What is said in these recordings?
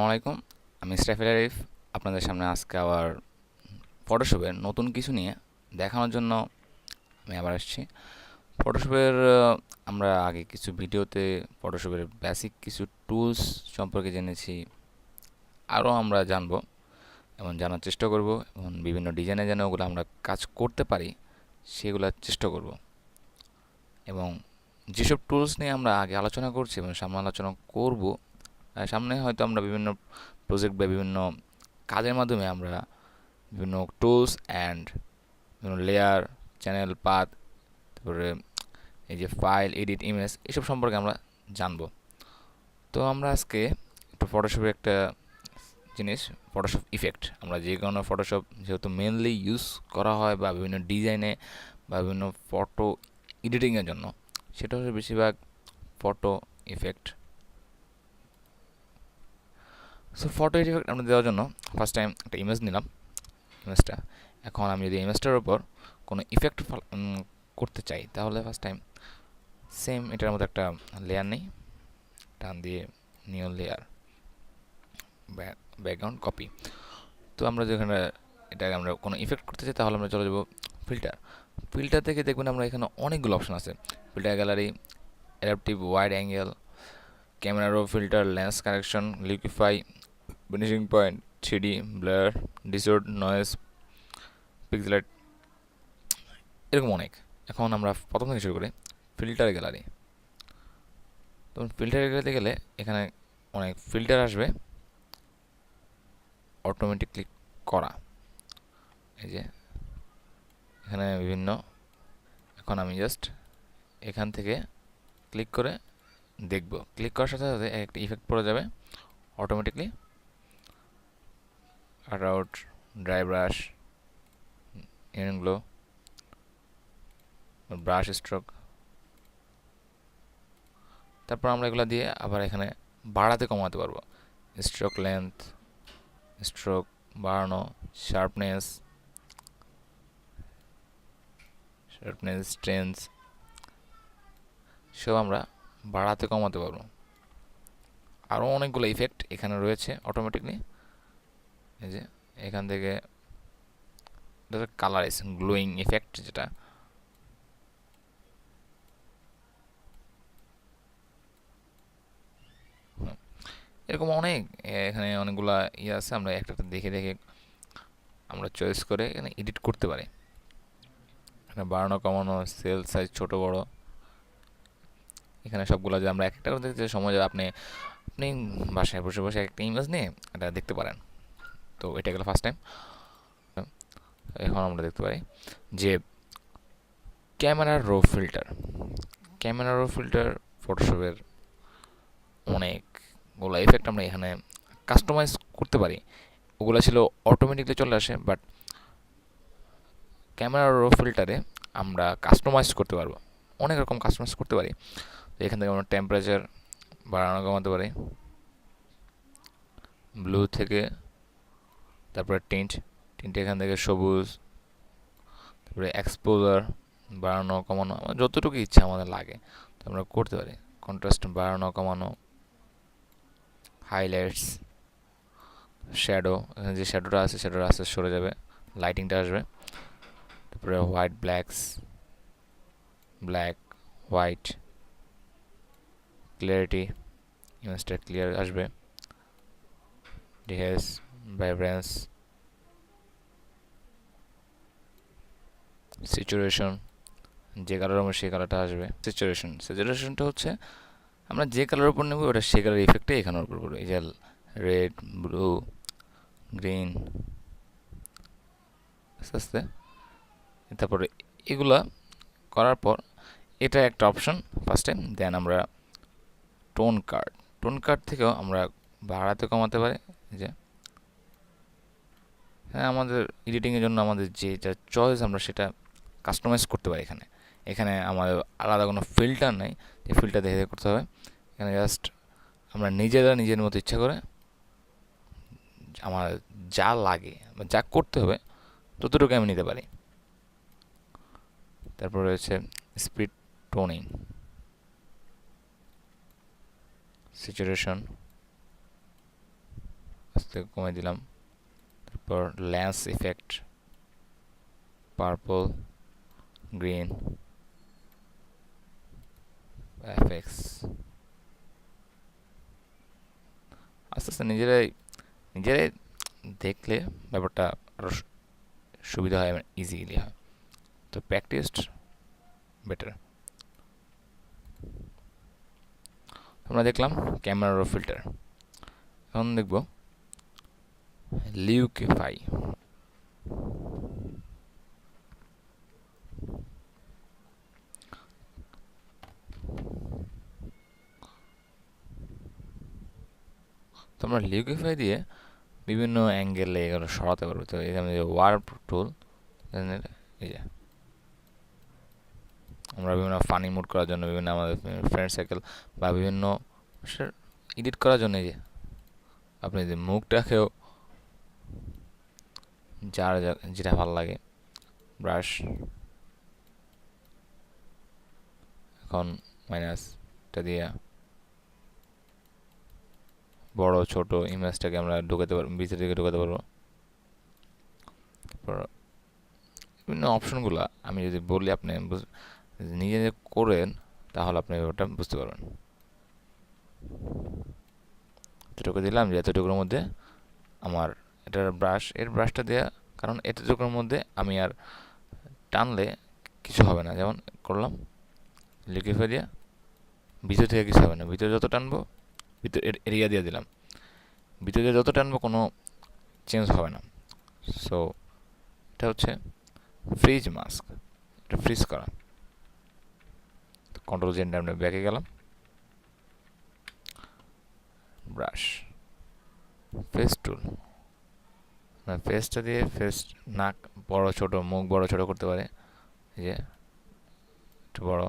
আলাইকুম। আমি স্টাইফেল আরিফ আপনাদের সামনে আজকে আবার ফটোশপের নতুন কিছু নিয়ে দেখানোর জন্য আমি আবার আসছি। ফটোশপের আমরা আগে কিছু ভিডিওতে ফটোশপের বেসিক কিছু টুলস সম্পর্কে জেনেছি, আরও আমরা জানবো এবং জানার চেষ্টা করব এবং বিভিন্ন ডিজাইনে যেন ওগুলো আমরা কাজ করতে পারি সেগুলোর চেষ্টা করব। এবং যেসব টুলস নিয়ে আমরা আগে আলোচনা করছি এবং সামনে আলোচনা করব, সামনে হয়তো আমরা বিভিন্ন প্রজেক্ট বা বিভিন্ন কাজের মাধ্যমে আমরা বিভিন্ন টুলস অ্যান্ড বিভিন্ন লেয়ার, চ্যানেল, পাথ, তারপরে এই যে ফাইল, এডিট, ইমেজ, এসব সম্পর্কে আমরা জানবো। তো আমরা আজকে একটু ফটোশপের একটা জিনিস, ফটোশপ ইফেক্ট, আমরা যে কোনো ফটোশপ যেহেতু মেনলি ইউজ করা হয় বা বিভিন্ন ডিজাইনে বা বিভিন্ন ফটো এডিটিংয়ের জন্য, সেটা হচ্ছে বেশিরভাগ photo effect. So photo effect আমরা দেওয়ার জন্য ফার্স্ট টাইম একটা ইমেজ নিলাম। ইমেজটা এখন আমি যদি ইমেজটার উপর কোনো ইফেক্ট করতে চাই তাহলে ফার্স্ট টাইম সেম এটার মধ্যে একটা লেয়ার নেই, টান দিয়ে নিউ লেয়ার, ব্যাকগ্রাউন্ড কপি। তো আমরা যেখানে এটাকে আমরা কোনো ইফেক্ট করতে চাই তাহলে আমরা চলে যাব ফিল্টার। ফিল্টার থেকে দেখবেন আমরা এখানে অনেকগুলো অপশন আছে। Filter gallery, adaptive wide angle, camera raw filter, lens correction, liquify, finishing point, 3D, blur, distort, noise, pixelate, এরকম অনেক। এখন আমরা প্রথম থেকে শুরু করি ফিল্টার গ্যালারি। তো ফিল্টার গ্যালারিতে গেলে এখানে অনেক ফিল্টার আসবে অটোমেটিকলি করা। এই যে এখানে বিভিন্ন, এখন আমি জাস্ট এখান থেকে ক্লিক করে দেখব। ক্লিক করার সাথে সাথে একটা ইফেক্ট পড়ে যাবে automatically. Cut out, dry brush, glow, brush stroke. তারপর আমরা এগুলো দিয়ে আবার এখানে বাড়াতে কমাতে পারবো। স্ট্রোক লেন্থ, স্ট্রোক বাড়ানো, শার্পনেস, স্ট্রেন্থ, সব আমরা বাড়াতে কমাতে পারবো। আরও অনেকগুলো ইফেক্ট এখানে রয়েছে অটোমেটিকলি। এই যে এখান থেকে কালার গ্লোয়িং ইফেক্ট, যেটা এরকম অনেক, এখানে অনেকগুলা ইয়ে আছে। আমরা একটা দেখে দেখে আমরা চয়েস করে এখানে এডিট করতে পারি। এখানে বাড়ানো কমানো, সেল সাইজ ছোট বড়, এখানে সবগুলো যে আমরা একটা করে দেখতে সময় যাবে। আপনি আপনি বাসায় বসে বসে একটা ইমেজ নিয়ে এটা দেখতে পারেন। তো এটা গেল ফার্স্ট টাইম। এখন আমরা দেখতে পারি যে ক্যামেরার raw filter. Camera raw filter ফটোশপের অনেকগুলো ইফেক্ট আমরা এখানে কাস্টমাইজ করতে পারি। ওগুলো ছিল অটোমেটিকলি চলে আসে, বাট ক্যামেরা রো ফিল্টারে আমরা কাস্টমাইজ করতে পারবো, অনেক রকম কাস্টমাইজ করতে পারি। তো এখান থেকে আমরা টেম্পারেচার বাড়ানো কমাতে পারি, ব্লু থেকে, তারপরে টিন্ট, এখান থেকে সবুজ, তারপরে এক্সপোজার বাড়ানো কমানো, যতটুকু ইচ্ছা আমাদের লাগে তো আমরা করতে পারি। কন্ট্রাস্ট বাড়ানো কমানো, হাইলাইটস, শ্যাডো, এখানে যে শ্যাডোটা আছে শ্যাডোটা আস্তে সরে যাবে, লাইটিংটা আসবে। তারপরে white blacks, black white, clarity, ইমেজটা ক্লিয়ার আসবে, ডিহেস, ভাইব্রেন্স, স্যাচুরেশন, যে কালার আমরা সেই কালারটা আসবে। স্যাচুরেশনটা হচ্ছে আমরা যে কালার উপর নেব ওটা সেই কালার ইফেক্টে এখানের উপর পড়বে। এই যে রেড, ব্লু, গ্রিন, আস্তে আস্তে। তারপরে এগুলা করার পর এটা একটা অপশন ফার্স্ট টাইম। দেন আমরা টোন কার্ড থেকেও আমরা বাড়াতে কমাতে পারি। যে হ্যাঁ, আমাদের এডিটিংয়ের জন্য আমাদের যেটা চয়েস আমরা সেটা কাস্টমাইজ করতে পারি। এখানে আমাদের আলাদা কোনো ফিল্টার নেই যে ফিল্টার দেখে করতে হবে। এখানে জাস্ট আমরা নিজের মতো ইচ্ছা করে আমার যা লাগে বা যা করতে হবে ততটুকু আমি নিতে পারি। তারপর রয়েছে স্পিড, টোনিং, স্যাচুরেশন, আস্তে কমে দিলাম। তারপর lance effect, purple, green, FX. আস্তে আস্তে নিজেরাই নিজেরাই দেখলে ব্যাপারটা আরও সুবিধা হয়, ইজিলি হয়। তো প্র্যাকটিসড বেটার। আমরা দেখলাম ক্যামেরা র ফিল্টার। এখন দেখব লিউকিফাই। তো আমরা লিউকিফাই দিয়ে বিভিন্ন অ্যাঙ্গেলে এগুলো সরাতে পারবো। তো এখানে ওয়ার্প টুল, এই যে আমরা বিভিন্ন ফানি মুড করার জন্য, বিভিন্ন আমাদের ফ্রেন্ড সার্কেল বা বিভিন্ন এডিট করার জন্য, এই যে আপনি যে মুখটাকেও যার যেটা ভালো লাগে, ব্রাশ, এখন মাইনাসটা দিয়ে বড় ছোট ইমেজটাকে আমরা ঢুকাতে পারবো, ভিতর দিকে ঢুকাতে পারবো। তারপর বিভিন্ন অপশনগুলো আমি যদি বলি, আপনি নিজে নিজে করেন তাহলে আপনি ওটা বুঝতে পারবেন। এতটুকু দিলাম যে এতটুকুর মধ্যে আমার এটার ব্রাশ, এর ব্রাশটা দেওয়া কারণ এতটুকুর মধ্যে আমি আর টানলে কিছু হবে না। যেমন করলাম লিকুইফাই দিয়া, ভিতর থেকে কিছু হবে না। ভিতরে যত টানবো, ভিতর এরিয়া দিয়ে দিলাম, ভিতরে যত টানবো কোনো চেঞ্জ হবে না। সো এটা হচ্ছে ফ্রিজ মাস্ক, এটা ফ্রিজ করা। কন্ট্রোল জেন আমরা ব্যাকে গেলাম, ব্রাশ, ফেস টুল, ফেসটা দিয়ে ফেস, নাক বড় ছোট, মুখ বড় ছোট করতে পারে, এই যে একটু বড়।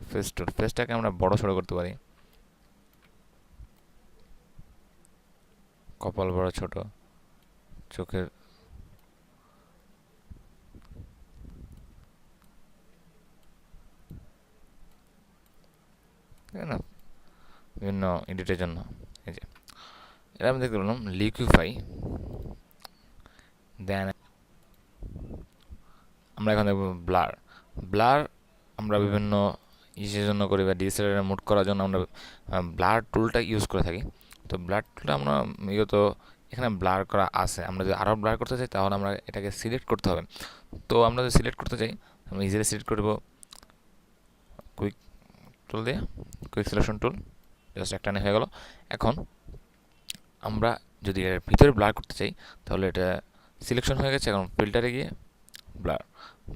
ফেস টুল, ফেসটাকে আমরা বড় ছোট করতে পারি, কপাল বড় ছোট, চোখের না বিভিন্ন এডিটের জন্য। এই যে এটা আমি দেখতে পেলাম লিকুইফাই। দেন আমরা এখন দেখব ব্লার। ব্লার আমরা বিভিন্ন ইসের জন্য করি, বা ডিএসএলআর মুড করার জন্য আমরা ব্লার টুলটা ইউজ করে থাকি। তো ব্লার টুলটা আমরা বিগত এখানে ব্লার করা আছে। আমরা যদি আরও ব্লার করতে চাই তাহলে আমরা এটাকে সিলেক্ট করতে হবে। তো আমরা যদি সিলেক্ট করতে চাই, আমরা ইজিলি সিলেক্ট করব কুইক টুল দিয়ে, কুইক সিলেকশন টুল, জাস্ট একটা হয়ে গেল। এখন আমরা যদি এর ভিতরে ব্লার করতে চাই তাহলে এটা সিলেকশন হয়ে গেছে। এখন ফিল্টারে গিয়ে ব্লার,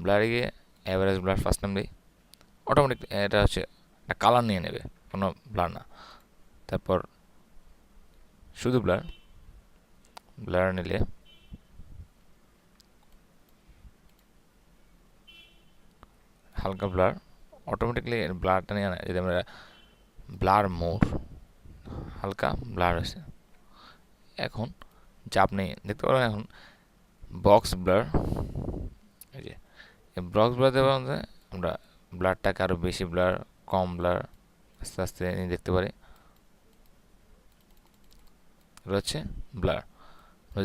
ব্লারে গিয়ে অ্যাভারেজ ব্লার ফার্স্ট নাম দিই, অটোমেটিক এটা হচ্ছে একটা কালার নিয়ে নেবে, কোনো ব্লার না। তারপর শুধু ব্লার, ব্লার নিলে হালকা ব্লার, অটোমেটিকলি ব্লারটা নিয়ে আনে। যদি আমরা ব্লার মোর, হালকা ব্লার হয়েছে। এখন যা আপনি দেখতে পারেন, এখন বক্স ব্লার, এই যে বক্স ব্লার দেওয়া আমরা ব্লারটাকে আরও বেশি ব্লার, কম ব্লার আস্তে আস্তে দেখতে পারি। এটা হচ্ছে ব্লার।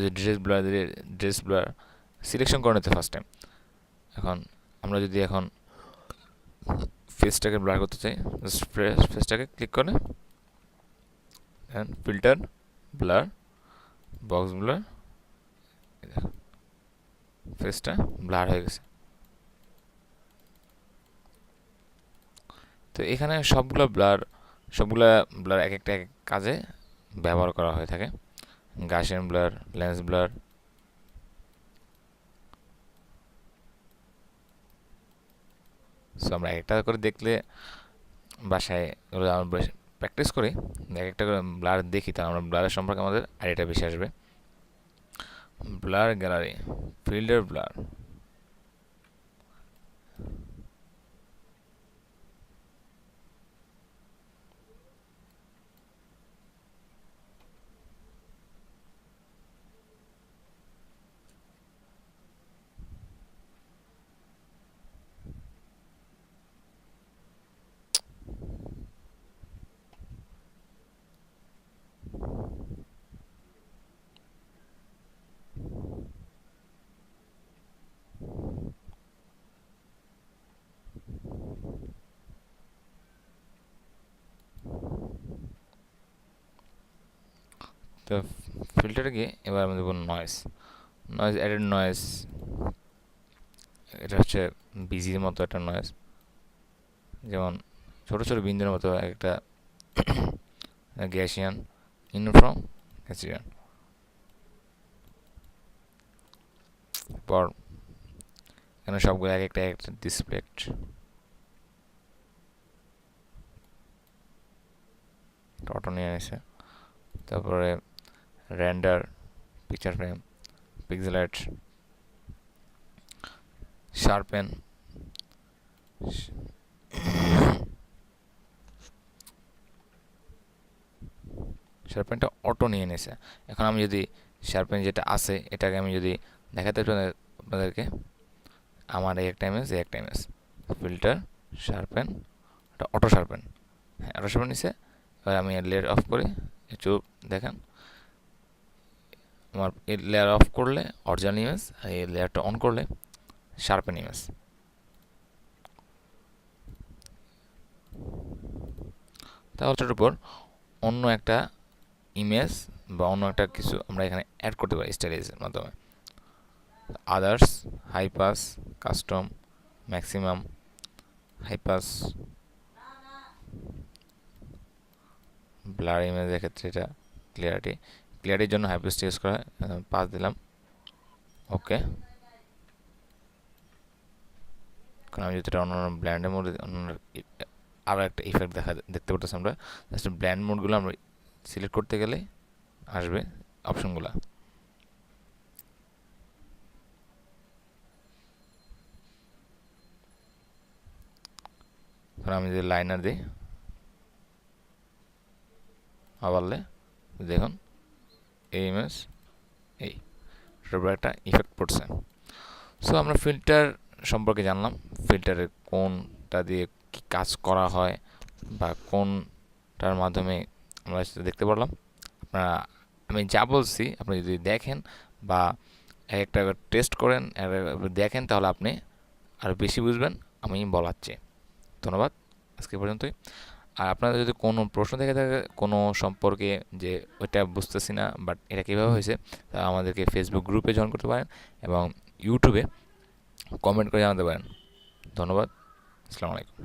যে ড্রেস ব্লার দিয়ে ড্রেস ব্লার সিলেকশন করে নিতে ফার্স্ট টাইম। এখন আমরা যদি এখন ফেসটাকে ব্লার করতে চাই, জাস্ট ফেসটাকে ক্লিক করে ফিল্টার, ব্লার, বক্স ব্লার, ফেসটা ব্লার হয়ে গেছে। তো এখানে সবগুলো ব্লার এক একটা এক কাজে ব্যবহার করা হয়ে থাকে। Gaussian blur, lens blur, so আমরা একটা করে দেখলে বাসায় আমরা প্র্যাকটিস করি, এক একটা করে ব্লার দেখি, তাহলে আমরা ব্লারের সম্পর্কে আমাদের আইডিয়াটা বেশি আসবে। ব্লার গ্যালারি, ফিল্টার ব্লার, তো ফিল্টারে গিয়ে এবার আমি দেবো নয়েজ, অ্যাডেড নয়েজ। এটা হচ্ছে বিজির মতো একটা নয়েজ, যেমন ছোট ছোট বিন্দুর মতো একটা গ্যাসিয়ান, ইউনিফর্ম গ্যাসিয়ান। পর এখানে সবগুলো এক একটা ডিসপ্লে, অটো নিয়ে নিছে। তারপরে render, picture frame, pixelate, sharpen, শার্পেনটা অটো নিয়ে নিছে। এখন আমি যদি শার্পেন যেটা আছে এটাকে আমি যদি দেখাতে চাই আপনাদেরকে, আমার এই একটা ইমেজ, এই একটা ইমেজ, ফিল্টার, শার্পেন, এটা অটো শার্পেন। হ্যাঁ, অটো শার্পেন নিছে। এবার আমি লেয়ার অফ করি, একটু দেখেন আমার এই লেয়ার অফ করলে অরিজিনাল ইমেজ, আর এই লেয়ারটা অন করলে শার্পেন ইমেজ। তাহলে উপর অন্য একটা ইমেজ বা অন্য একটা কিছু আমরা এখানে অ্যাড করতে পারি স্টাইলাইজের মাধ্যমে। Others, high-pass, custom, maximum, high-pass, blur ইমেজের ক্ষেত্রে এটা ক্লিয়ারিটি, ক্লিয়ারিটির জন্য হাইপাস ইউজ করা হয়, 5 দিলাম, ওকে। কারণ আমি যদি এটা অন্য ব্ল্যান্ডের মধ্যে অন্য আরও একটা ইফেক্ট দেখতে পারতেছি আমরা, জাস্ট ব্ল্যান্ড মোডগুলো আমরা সিলেক্ট করতে গেলে আসবে অপশনগুলো। আমি যদি লাইনার দিই আবারলে দেখুন এই ইমেজ, এই একটা ইফেক্ট পড়ছে। সো আমরা ফিল্টার সম্পর্কে জানলাম, ফিল্টারের কোনটা দিয়ে কি কাজ করা হয় বা কোনটার মাধ্যমে আমরা সেটা দেখতে পারলাম। আপনারা, আমি যা বলছি আপনি যদি দেখেন বা একটা টেস্ট করেন, দেখেন, তাহলে আপনি আরও বেশি বুঝবেন আমি বলাচ্ছি। ধন্যবাদ, আজকে পর্যন্তই। আর আপনাদের যদি কোনো প্রশ্ন থেকে থাকে কোনো সম্পর্কে, যে ওইটা বুঝতেছি না বাট এটা কীভাবে হয়েছে, তা আমাদেরকে ফেসবুক গ্রুপে জয়েন করতে পারেন এবং ইউটিউবে কমেন্ট করে জানাতে পারেন। ধন্যবাদ, আসসালামু আলাইকুম।